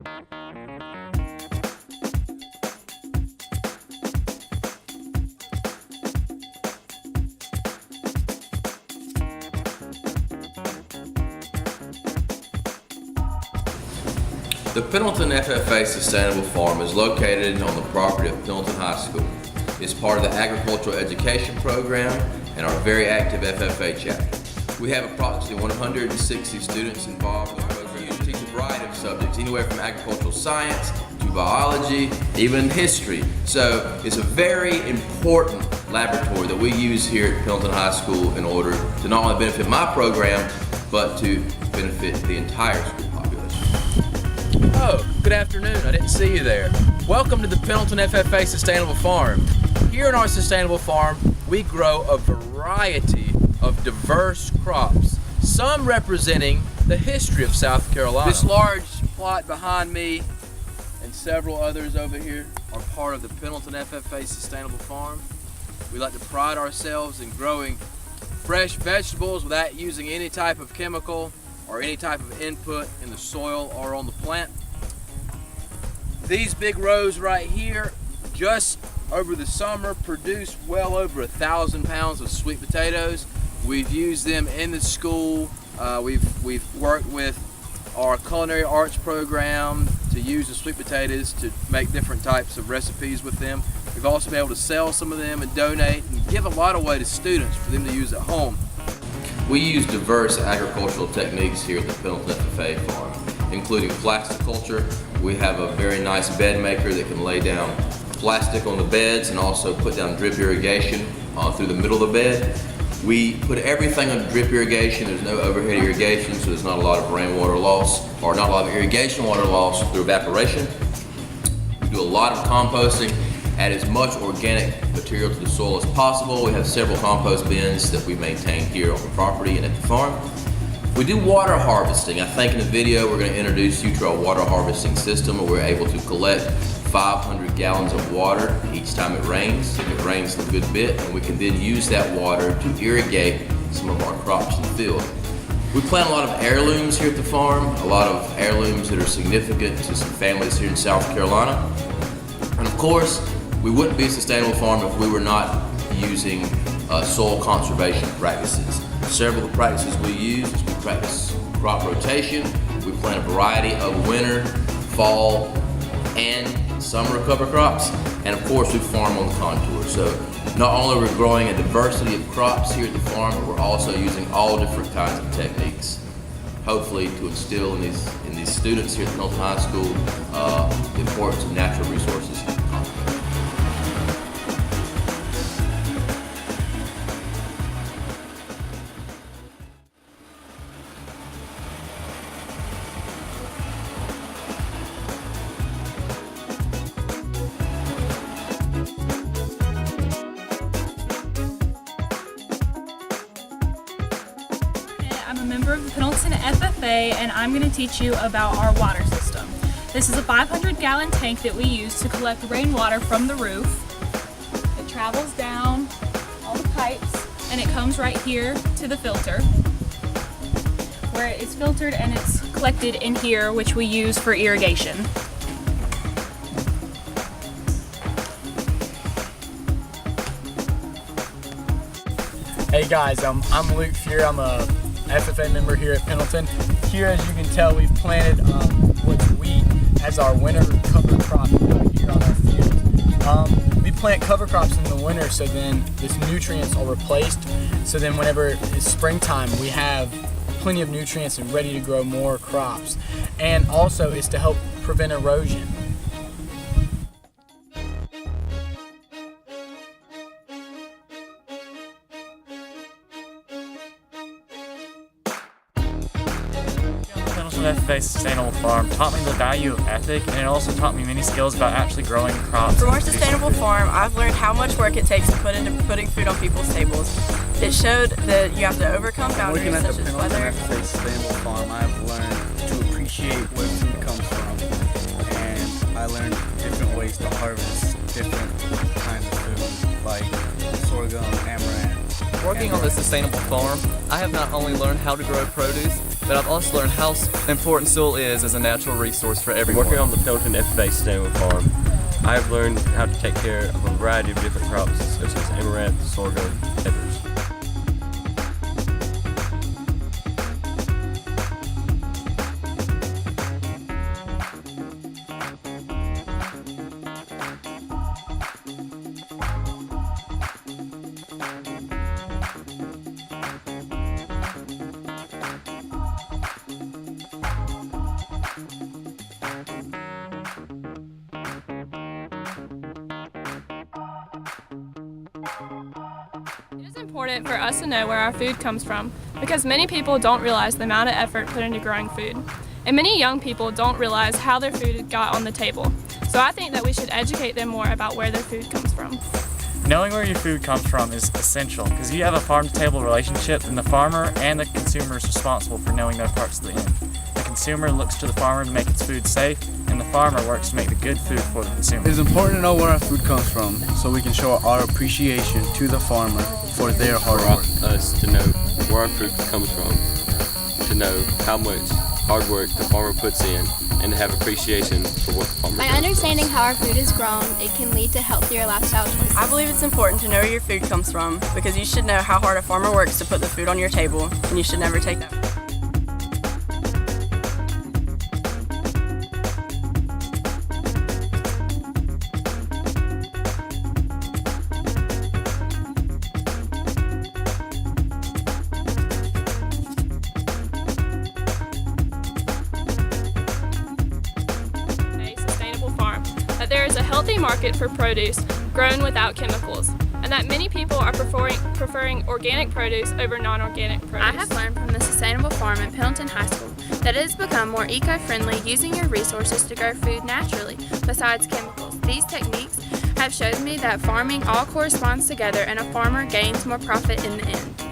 The Pendleton FFA Sustainable Farm is located on the property of Pendleton High School. It's part of the Agricultural Education Program and our very active FFA chapter. We have approximately 160 students involved in the program. We teach a variety of subjects, anywhere from agricultural science to biology, even history. So it's a very important laboratory that we use here at Pendleton High School in order to not only benefit my program, but to benefit the entire school population. Oh, good afternoon. I didn't see you there. Welcome to the Pendleton FFA Sustainable Farm. Here in our Sustainable Farm, we grow a variety of diverse crops, some representing the history of South Carolina. This large plot behind me and several others over here are part of the Pendleton FFA Sustainable Farm. We like to pride ourselves in growing fresh vegetables without using any type of chemical or any type of input in the soil or on the plant. These big rows right here, just over the summer, produce well over 1,000 pounds of sweet potatoes. We've used them in the school. We've worked with our culinary arts program to use the sweet potatoes to make different types of recipes with them. We've also been able to sell some of them and donate and give a lot away to students for them to use at home. We use diverse agricultural techniques here at the Pendleton FFA Farm, including plasticulture. We have a very nice bed maker that can lay down plastic on the beds and also put down drip irrigation through the middle of the bed. We put everything on drip irrigation. There's no overhead irrigation, so there's not a lot of rainwater loss or not a lot of irrigation water loss through evaporation. We do a lot of composting, add as much organic material to the soil as possible. We have several compost bins that we maintain here on the property and at the farm. We do water harvesting. I think in the video we're going to introduce you to our water harvesting system where we're able to collect 500 gallons of water each time it rains. It rains a good bit, and we can then use that water to irrigate some of our crops in the field. We plant a lot of heirlooms here at the farm, a lot of heirlooms that are significant to some families here in South Carolina. And of course, we wouldn't be a sustainable farm if we were not using soil conservation practices. Several of the practices we use is we practice crop rotation. We plant a variety of winter, fall, and summer cover crops, and of course we farm on the contour. So not only are we growing a diversity of crops here at the farm, but we're also using all different kinds of techniques, hopefully to instill in these students here at Pendleton High School the importance of natural resources. I'm a member of the Pendleton FFA, and I'm going to teach you about our water system. This is a 500-gallon tank that we use to collect rainwater from the roof. It travels down all the pipes and it comes right here to the filter, where it is filtered and it's collected in here, which we use for irrigation. Hey guys, I'm Luke Fuhr. I'm a FFA member here at Pendleton. Here, as you can tell, we've planted what's wheat as our winter cover crop here on our field. We plant cover crops in the winter so then these nutrients are replaced. So then whenever it's springtime, we have plenty of nutrients and ready to grow more crops. And also it's to help prevent erosion. Pendleton FFA Sustainable Farm taught me the value of ethic, and it also taught me many skills about actually growing crops. From our sustainable farm, I've learned how much work it takes to put into putting food on people's tables. It showed that you have to overcome boundaries such as weather. Working at the Pendleton FFA Sustainable Farm, I've learned to appreciate where food comes from, and I learned different ways to harvest different kinds of food, like sorghum, amaranth. Working on the sustainable farm, I have not only learned how to grow produce, but but I've also learned how important soil is as a natural resource for everyone. Working on the Pendleton FFA Sustainable Farm, I have learned how to take care of a variety of different crops such as amaranth, sorghum, peppers. It is important for us to know where our food comes from because many people don't realize the amount of effort put into growing food. And many young people don't realize how their food got on the table. So I think that we should educate them more about where their food comes from. Knowing where your food comes from is essential because if you have a farm-to-table relationship, then the farmer and the consumer is responsible for knowing their parts of the end. The consumer looks to the farmer to make its food safe, and the farmer works to make the good food for the consumer. It is important to know where our food comes from so we can show our appreciation to the farmer for their hard work. For us to know where our food comes from, to know how much hard work the farmer puts in, and to have appreciation for what the farmer does. By understanding how our food is grown, it can lead to healthier lifestyle choices. I believe it's important to know where your food comes from because you should know how hard a farmer works to put the food on your table, and you should never take that. There is a healthy market for produce grown without chemicals, and that many people are preferring organic produce over non-organic produce. I have learned from the Sustainable Farm at Pendleton High School that it has become more eco-friendly using your resources to grow food naturally, besides chemicals. These techniques have showed me that farming all corresponds together and a farmer gains more profit in the end.